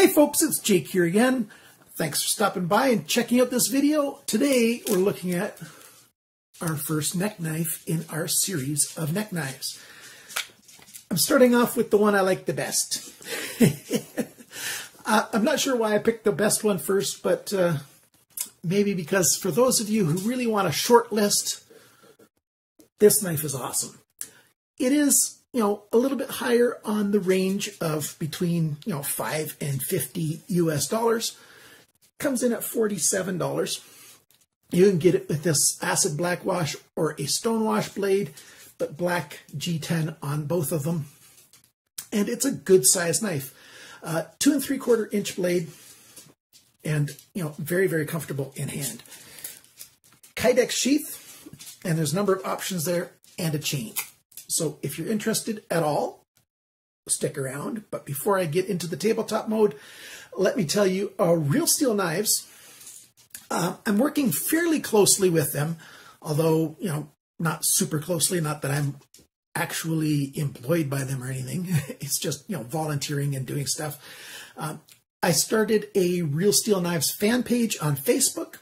Hey folks, it's Jake here again. Thanks for stopping by and checking out this video. Today we're looking at our first neck knife in our series of neck knives. I'm starting off with the one I like the best. I'm not sure why I picked the best one first, but maybe because for those of you who really want a short list, this knife is awesome. It is, a little bit higher on the range of between, $5 and $50 US. Comes in at $47. You can get it with this acid black wash or a stonewash blade, but black G10 on both of them. And it's a good size knife. 2 3/4 inch blade, and very, very comfortable in hand. Kydex sheath, and there's a number of options there, and a chain. So if you're interested at all, stick around. But before I get into the tabletop mode, let me tell you, Real Steel Knives, I'm working fairly closely with them, although, not super closely, not that I'm actually employed by them or anything. It's just, volunteering and doing stuff. I started a Real Steel Knives fan page on Facebook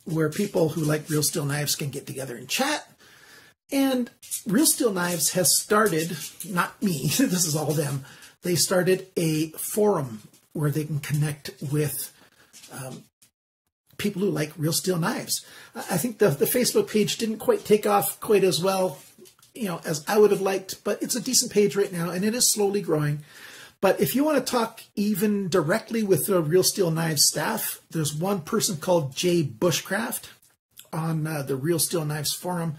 where people who like Real Steel Knives can get together and chat. And Real Steel Knives has started, not me, this is all them, they started a forum where they can connect with people who like Real Steel Knives. I think the Facebook page didn't quite take off quite as well, as I would have liked, but it's a decent page right now, and it is slowly growing. But if you want to talk even directly with the Real Steel Knives staff, there's one person called Jay Bushcraft on the Real Steel Knives forum.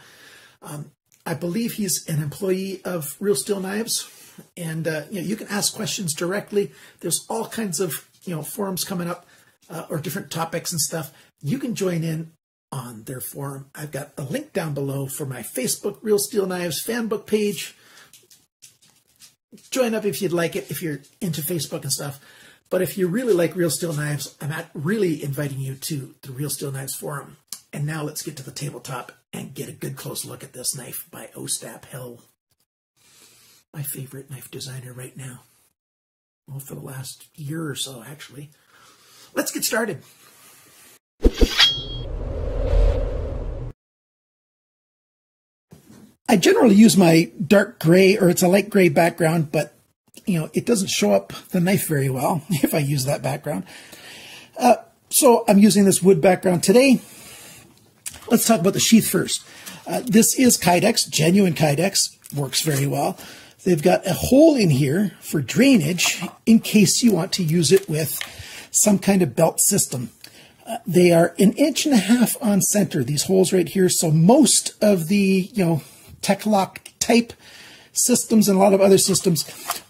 I believe he's an employee of Real Steel Knives, and you can ask questions directly. There's all kinds of forums coming up or different topics and stuff. You can join in on their forum. I've got a link down below for my Facebook Real Steel Knives fan book page. Join up if you'd like it, if you're into Facebook and stuff. But if you really like Real Steel Knives, I'm really inviting you to the Real Steel Knives forum. And now let's get to the tabletop and get a good close look at this knife by Ostap Hel. My favorite knife designer right now. Well, for the last year or so, actually. Let's get started. I generally use my dark gray, or it's a light gray background, but it doesn't show up the knife very well if I use that background. So I'm using this wood background today. Let's talk about the sheath first. This is Kydex, genuine Kydex, works very well. They've got a hole in here for drainage in case you want to use it with some kind of belt system. They are 1.5 inches on center, these holes right here. So most of the, Tech-Lock type systems and a lot of other systems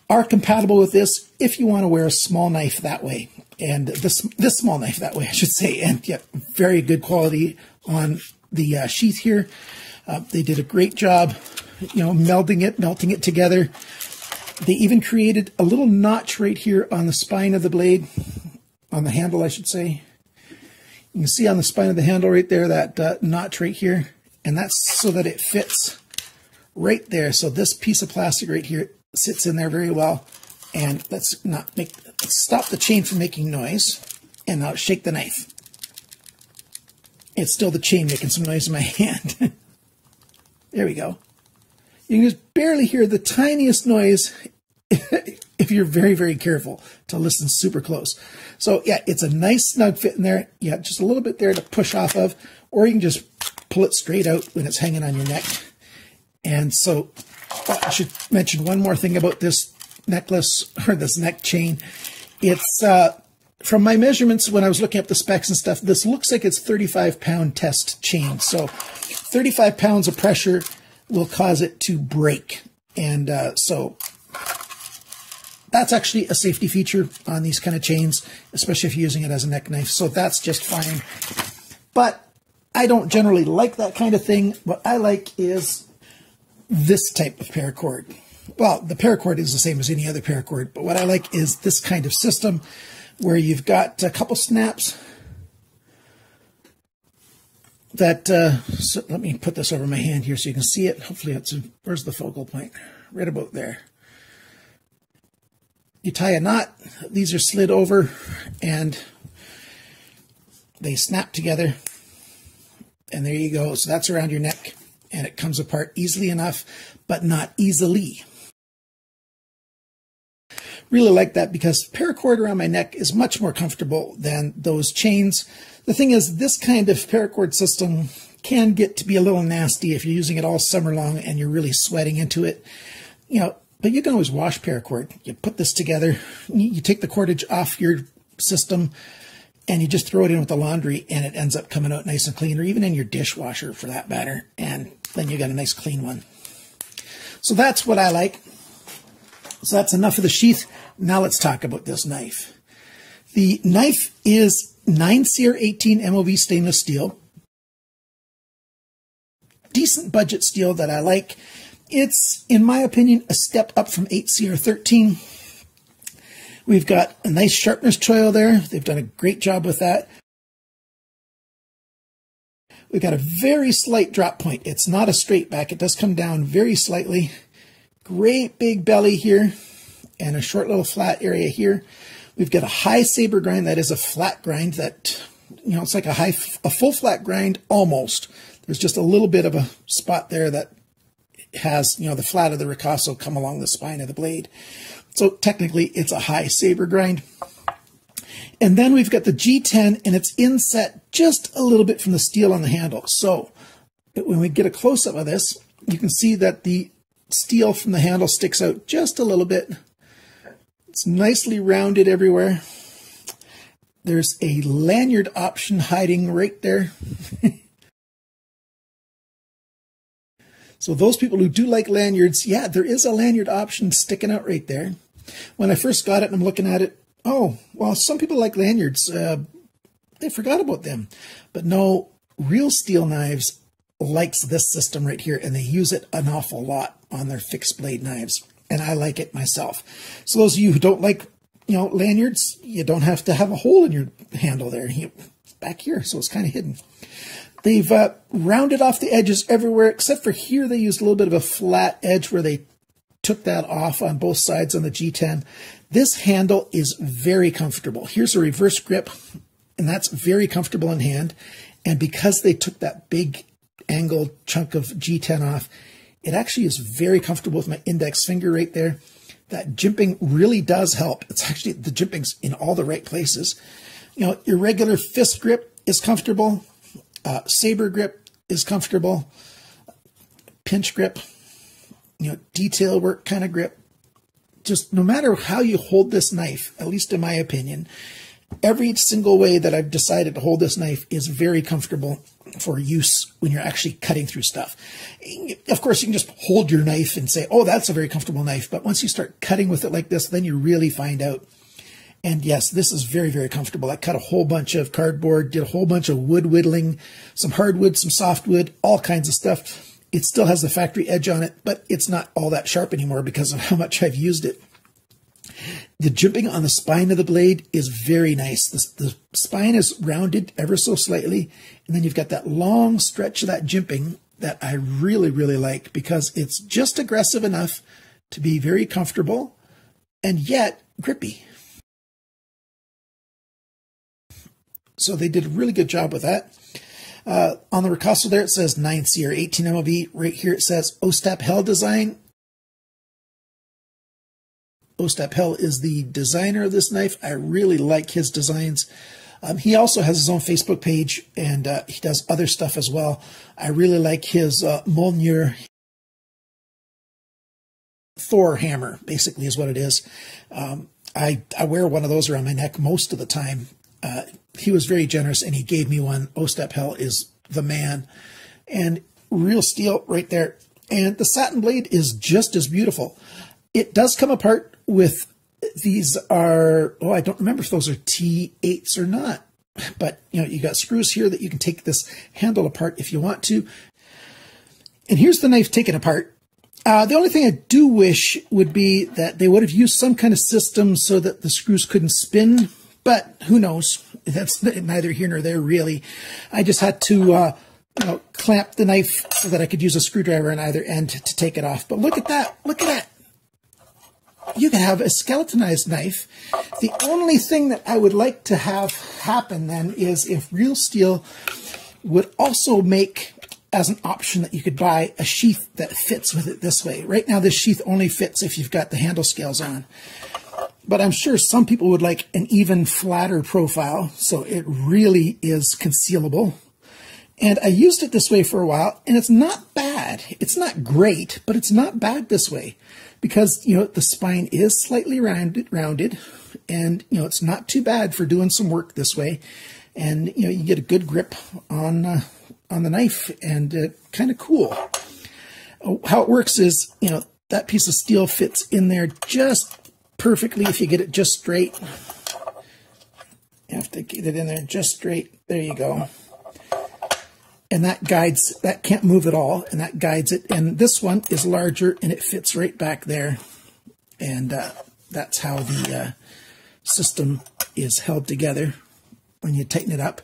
are compatible with this if you want to wear a small knife that way. And this small knife that way, I should say. And yeah, very good quality on the sheath here. They did a great job, melting it together. They even created a little notch right here on the spine of the blade, on the handle, I should say. You can see on the spine of the handle right there, that notch right here. And that's so that it fits right there. So this piece of plastic right here sits in there very well. And let's stop the chain from making noise. And now shake the knife. It's still the chain making some noise in my hand. There we go. You can just barely hear the tiniest noise if you're very, very careful to listen super close. So yeah, it's a nice snug fit in there. Yeah, just a little bit there to push off of, or you can just pull it straight out when it's hanging on your neck. And so I should mention one more thing about this necklace, or this neck chain. It's from my measurements when I was looking up the specs and stuff, this looks like it's 35-pound test chain. So 35 pounds of pressure will cause it to break. And so that's actually a safety feature on these kind of chains, especially if you're using it as a neck knife. So that's just fine. But I don't generally like that kind of thing. What I like is this type of paracord. Well, the paracord is the same as any other paracord, but what I like is this kind of system where you've got a couple snaps that, so let me put this over my hand here so you can see it. Hopefully where's the focal point? Right about there. you tie a knot, these are slid over and they snap together, and there you go. So that's around your neck, and it comes apart easily enough, but not easily. Really like that because paracord around my neck is much more comfortable than those chains. The thing is, this kind of paracord system can get to be a little nasty if you're using it all summer long and you're really sweating into it. You know, but you can always wash paracord. You put this together, you take the cordage off your system, and you just throw it in with the laundry, and it ends up coming out nice and clean, or even in your dishwasher for that matter, and then you got a nice clean one. So that's what I like. So that's enough of the sheath. Now let's talk about this knife. The knife is 9CR18 MOV stainless steel. Decent budget steel that I like. It's, in my opinion, a step up from 8CR13. We've got a nice sharpness choil there. They've done a great job with that. We've got a very slight drop point. It's not a straight back. It does come down very slightly. Great big belly here and a short little flat area here. We've got a high saber grind. That is a flat grind that, you know, it's like a full flat grind almost. There's just a little bit of a spot there that has, you know, the flat of the ricasso come along the spine of the blade. So technically it's a high saber grind. And then we've got the G10, and it's inset just a little bit from the steel on the handle. So when we get a close-up of this, you can see that the steel from the handle sticks out just a little bit. It's nicely rounded everywhere. There's a lanyard option hiding right there. So those people who do like lanyards, yeah, there is a lanyard option sticking out right there. When I first got it and I'm looking at it, oh, well, some people like lanyards. They forgot about them. But no, Real Steel Knives likes this system right here, and they use it an awful lot on their fixed blade knives. And I like it myself. So those of you who don't like, you know, lanyards, you don't have to have a hole in your handle there. It's back here, so it's kind of hidden. They've rounded off the edges everywhere, except for here they used a little bit of a flat edge where they took that off on both sides on the G10. This handle is very comfortable. Here's a reverse grip, and that's very comfortable in hand. And because they took that big angled chunk of G10 off, it actually is very comfortable with my index finger right there. That jimping really does help. It's actually, the jimping's in all the right places. You know, irregular fist grip is comfortable. Saber grip is comfortable. Pinch grip, you know, detail work kind of grip. Just no matter how you hold this knife, at least in my opinion, every single way that I've decided to hold this knife is very comfortable for use when you're actually cutting through stuff. Of course, you can just hold your knife and say, oh, that's a very comfortable knife. But once you start cutting with it like this, then you really find out. And yes, this is very, very comfortable. I cut a whole bunch of cardboard, did a whole bunch of wood whittling, some hardwood, some softwood, all kinds of stuff. It still has the factory edge on it, but it's not all that sharp anymore because of how much I've used it. The jimping on the spine of the blade is very nice. The spine is rounded ever so slightly, and then you've got that long stretch of that jimping that I really, really like because it's just aggressive enough to be very comfortable and yet grippy. So they did a really good job with that. On the ricasso there, it says 9CR18 MOV. Right here, it says Ostap Hel design. Ostap Hel is the designer of this knife. I really like his designs. He also has his own Facebook page, and he does other stuff as well. I really like his Mjolnir Thor hammer, basically is what it is. I wear one of those around my neck most of the time. He was very generous, and he gave me one. Ostap Hel is the man. And real steel right there. And the satin blade is just as beautiful. It does come apart with, these are, oh, I don't remember if those are T8s or not. But, you know, you got screws here that you can take this handle apart if you want to. And here's the knife taken apart. The only thing I do wish would be that they would have used some kind of system so that the screws couldn't spin. But who knows? That's neither here nor there, really. I just had to you know, clamp the knife so that I could use a screwdriver on either end to take it off. But look at that. Look at that. you can have a skeletonized knife. The only thing that I would like to have happen then is if Real Steel would also make as an option that you could buy a sheath that fits with it this way. Right now this sheath only fits if you've got the handle scales on. But I'm sure some people would like an even flatter profile, so it really is concealable. And I used it this way for a while, and it's not bad. It's not great, but it's not bad this way. Because, you know, the spine is slightly rounded, and, you know, it's not too bad for doing some work this way. And, you know, you get a good grip on the knife, and kind of cool. How it works is, you know, that piece of steel fits in there just perfectly if you get it just straight. You have to get it in there just straight. There you go. And that guides, that can't move at all, and that guides it. And this one is larger, and it fits right back there. And that's how the system is held together when you tighten it up.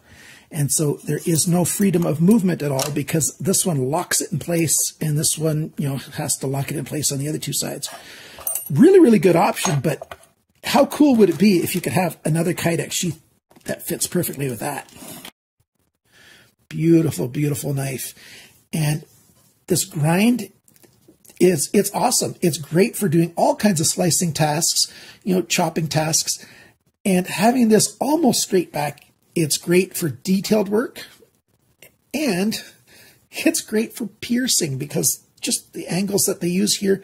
And so there is no freedom of movement at all, because this one locks it in place, and this one, you know, has to lock it in place on the other two sides. Really, really good option, but how cool would it be if you could have another Kydex sheath that fits perfectly with that? Beautiful, beautiful knife. And this grind it's awesome. It's great for doing all kinds of slicing tasks, you know, chopping tasks. And having this almost straight back, it's great for detailed work. And it's great for piercing, because just the angles that they use here.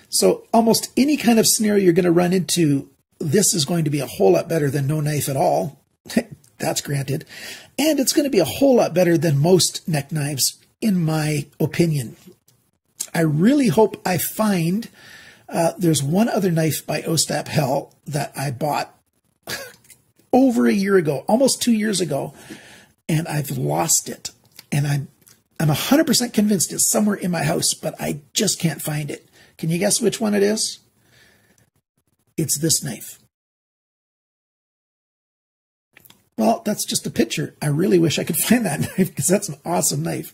So almost any kind of scenario you're going to run into, this is going to be a whole lot better than no knife at all. That's granted. And it's going to be a whole lot better than most neck knives, in my opinion. I really hope I find, there's one other knife by Ostap Hel that I bought over a year ago, almost 2 years ago, and I've lost it. And I'm 100% convinced it's somewhere in my house, but I just can't find it. Can you guess which one it is? It's this knife. Well, that's just a picture. I really wish I could find that knife, because that's an awesome knife.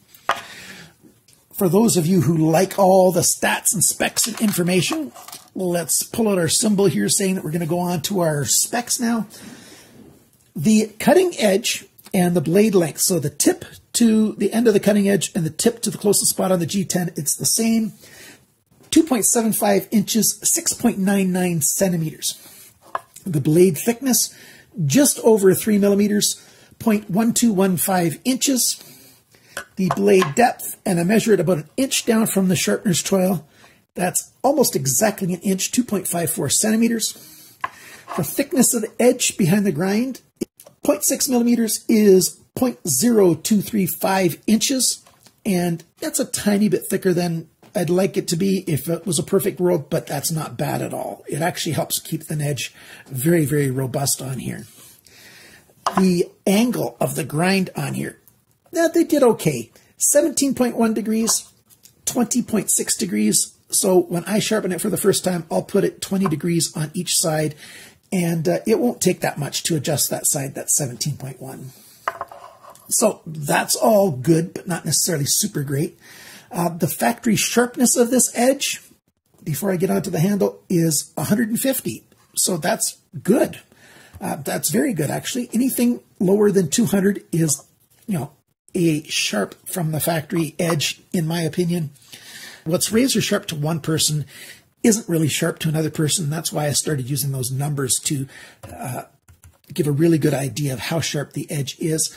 For those of you who like all the stats and specs and information, let's pull out our symbol here saying that we're going to go on to our specs now. The cutting edge and the blade length, so the tip to the end of the cutting edge and the tip to the closest spot on the G10, it's the same. 2.75 inches, 6.99 centimeters. The blade thickness, just over 3 millimeters, 0.1215 inches. The blade depth, and I measure it about 1 inch down from the sharpener's choil. That's almost exactly 1 inch, 2.54 centimeters. The thickness of the edge behind the grind, 0.6 millimeters is 0.0235 inches. And that's a tiny bit thicker than I'd like it to be if it was a perfect world, but that's not bad at all. It actually helps keep the edge very, very robust on here. The angle of the grind on here, now they did okay. 17.1 degrees, 20.6 degrees. So when I sharpen it for the first time, I'll put it 20 degrees on each side, and it won't take that much to adjust that side. That's 17.1. So that's all good, but not necessarily super great. The factory sharpness of this edge, before I get onto the handle, is 150. So that's good. That's very good, actually. Anything lower than 200 is, you know, a sharp from the factory edge, in my opinion. What's razor sharp to one person isn't really sharp to another person. That's why I started using those numbers to give a really good idea of how sharp the edge is.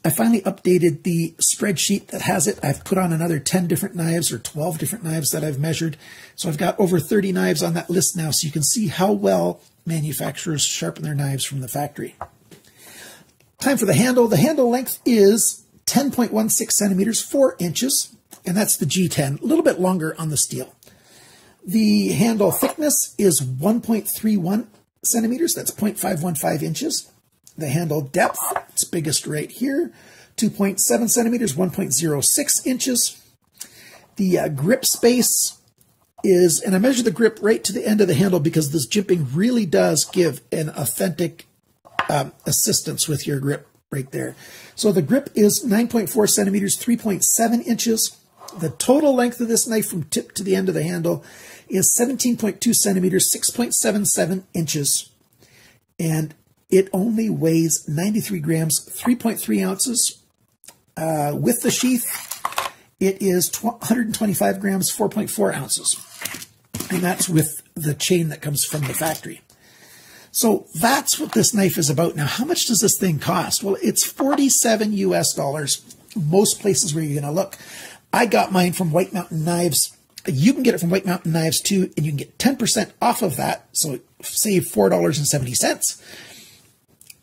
I finally updated the spreadsheet that has it. I've put on another 10 different knives or 12 different knives that I've measured. So I've got over 30 knives on that list now, so you can see how well manufacturers sharpen their knives from the factory. Time for the handle. The handle length is 10.16 centimeters, 4 inches, and that's the G10, a little bit longer on the steel. The handle thickness is 1.31 centimeters, that's 0.515 inches. The handle depth, it's biggest right here, 2.7 centimeters, 1.06 inches. The grip space is, and I measure the grip right to the end of the handle because this jimping really does give an authentic assistance with your grip right there. So the grip is 9.4 centimeters, 3.7 inches. The total length of this knife from tip to the end of the handle is 17.2 centimeters, 6.77 inches. And it only weighs 93 grams, 3.3 ounces. With the sheath, it is 125 grams, 4.4 ounces. And that's with the chain that comes from the factory. So that's what this knife is about. Now, how much does this thing cost? Well, it's 47 US dollars, most places where you're going to look. I got mine from White Mountain Knives. You can get it from White Mountain Knives too, and you can get 10% off of that. So save $4.70.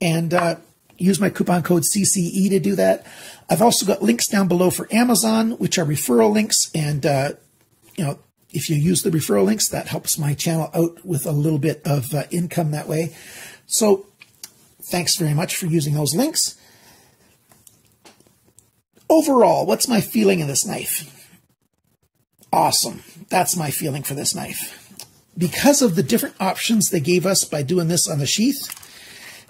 And use my coupon code CCE to do that. I've also got links down below for Amazon, which are referral links. And, if you use the referral links, that helps my channel out with a little bit of income that way. So thanks very much for using those links. Overall, what's my feeling of this knife? Awesome. That's my feeling for this knife. Because of the different options they gave us by doing this on the sheath,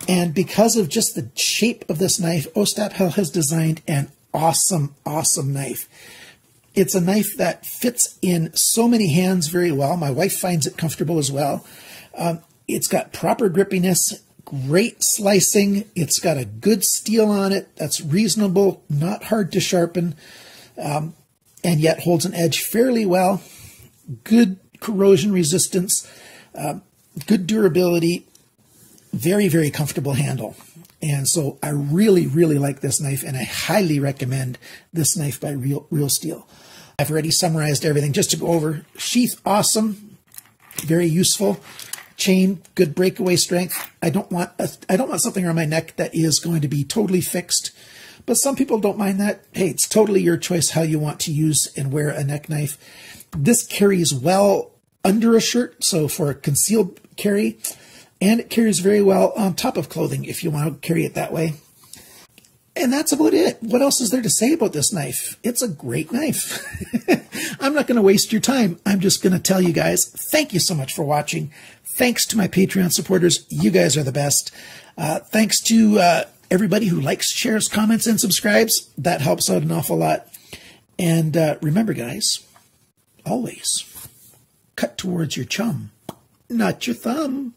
and because of just the shape of this knife, Ostap Hel has designed an awesome, awesome knife. It's a knife that fits in so many hands very well. My wife finds it comfortable as well. It's got proper grippiness, great slicing. It's got a good steel on it that's reasonable, not hard to sharpen, and yet holds an edge fairly well. Good corrosion resistance, good durability, very, very comfortable handle. And so I really, really like this knife, and I highly recommend this knife by Real Steel. I've already summarized everything. Just to go over, sheath, awesome, very useful. Chain, good breakaway strength. I don't want something around my neck that is going to be totally fixed, but some people don't mind that. Hey, it's totally your choice how you want to use and wear a neck knife. This carries well under a shirt, so for a concealed carry, and it carries very well on top of clothing if you want to carry it that way. And that's about it. What else is there to say about this knife? It's a great knife. I'm not going to waste your time. I'm just going to tell you guys, thank you so much for watching. Thanks to my Patreon supporters. You guys are the best. Thanks to everybody who likes, shares, comments, and subscribes. That helps out an awful lot. And remember, guys, always cut towards your chum, not your thumb.